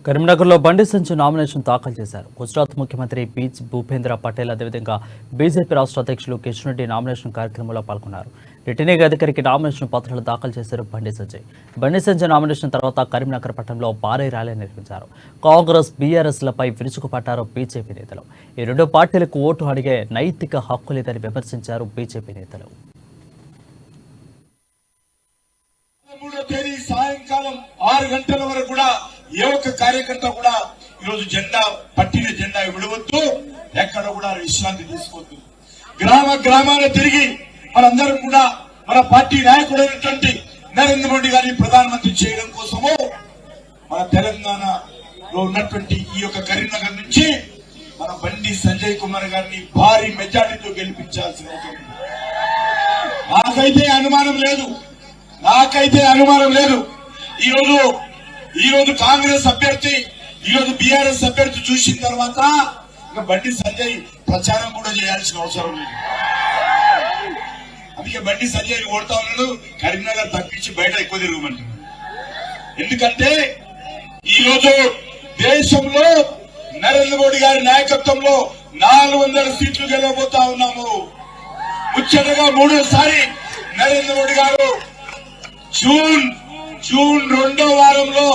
కరీంనగర్లో బండి సంజయ్ నామినేషన్ దాఖలు చేశారు. గుజరాత్ ముఖ్యమంత్రి పీచ్ భూపేంద్ర పటేల్ అదేవిధంగా బీజేపీ రాష్ట్ర అధ్యక్షులు కిషన్ రెడ్డి నామినేషన్ కార్యక్రమంలో పాల్గొన్నారు. రిటర్నింగ్ అధికారికి నామినేషన్ పత్రాలు దాఖలు చేశారు బండి సంజయ్. బండి సంజయ్ నామినేషన్ తర్వాత కరీంనగర్ పట్టణంలో భారీ ర్యాలీ నిర్వహించారు. కాంగ్రెస్, బీఆర్ఎస్లపై విరుచుకుపడ్డారు బీజేపీ నేతలు. ఈ రెండు పార్టీలకు ఓటు అడిగే నైతిక హక్కు లేదని విమర్శించారు బీజేపీ నేతలు. సాయంకాలం 6 గంటల వరకు కూడా ఏ ఒక్క కార్యకర్త కూడా ఈరోజు జెండా పట్టిన జెండా విడవద్దు, ఎక్కడ కూడా విశ్రాంతి తీసుకోవద్దు. గ్రామాల తిరిగి మనందరం కూడా మన పార్టీ నాయకుడైనటువంటి నరేంద్ర మోడీ గారిని ప్రధానమంత్రి చేయడం కోసము మన తెలంగాణలో ఉన్నటువంటి ఈ యొక్క కరీంనగర్ నుంచి మన బండి సంజయ్ కుమార్ గారిని భారీ మెజార్టీతో గెలిపించాల్సిన అవసరం ఉంది. నాకైతే అనుమానం లేదు. ఈరోజు కాంగ్రెస్ అభ్యర్థి, ఈరోజు బీఆర్ఎస్ అభ్యర్థి చూసిన తర్వాత ఇంకా బండి సంజయ్ ప్రచారం కూడా చేయాల్సిన అవసరం లేదు. అందుకే బండి సంజయ్ ఓడతా ఉన్నాడు, కరీంనగర్ తప్పించి బయట ఎక్కువ తిరగమంటున్నాడు. ఎందుకంటే ఈరోజు దేశంలో నరేంద్ర మోడీ గారి నాయకత్వంలో 400 సీట్లు గెలవబోతా ఉన్నాము. ముచ్చటగా 3వ నరేంద్ర మోడీ గారు జూన్ 2వ వారంలో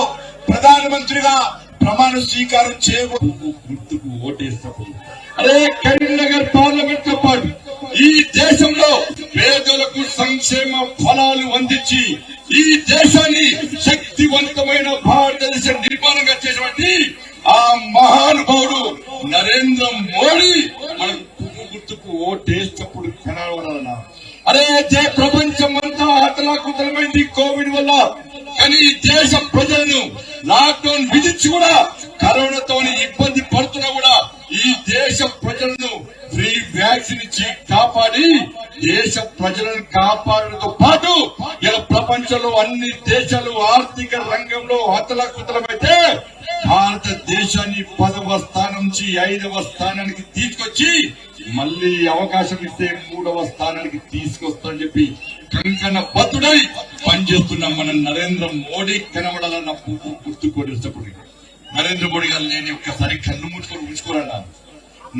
ప్రధానమంత్రిగా ప్రమాణ స్వీకారం చేయబోతుకు ఓటేసినప్పుడు అదే కరీంనగర్ పార్లమెంట్ తో పాటు ఈ దేశంలో పేదలకు సంక్షేమ ఫలాలు అందించి ఈ దేశాన్ని శక్తివంతమైన భారతదేశ నిర్మాణంగా చేసినటువంటి ఆ మహానుభావుడు నరేంద్ర మోడీ మనకు గుర్తుకు ఓటేసినప్పుడు కనబడాలన్నా. అరే ప్రపంచం అంతా అతలాకుతలమైంది కోవిడ్ వల్ల, కానీ దేశ ప్రజలను లాక్డౌన్ విధించి కూడా కరోనాతో ఇబ్బంది పడుతున్నా కూడా ఈ దేశ ప్రజలను ఫ్రీ వ్యాక్సిన్ ఇచ్చి కాపాడి దేశ ప్రజలను కాపాడడంతో పాటు ఇలా ప్రపంచంలో అన్ని దేశాలు ఆర్థిక రంగంలో అతలాకుతలమైతే భారతదేశాన్ని 10వ స్థానం నుంచి 5వ స్థానానికి తీసుకొచ్చి మళ్లీ అవకాశం ఇస్తే 3వ స్థానానికి తీసుకొస్తామని చెప్పి కంకణ బద్దుడై పనిచేస్తున్నాం. మన నరేంద్ర మోడీ కనబడాలన్న గుర్తుకోడినప్పుడు నరేంద్ర మోడీ గారు లేని ఒక్కసారి కన్ను మూసుకొని ఊహించుకోరన్నా.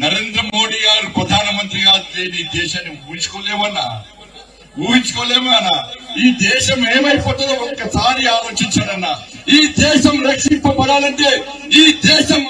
నరేంద్ర మోడీ గారు ప్రధానమంత్రి గారు లేని దేశాన్ని ఊహించుకోలేమన్నా. ఈ దేశం ఏమైపోతుందో ఒక్కసారి ఆలోచించాడన్నా. ఈ దేశం రక్షింపబడాలంటే ఈ దేశం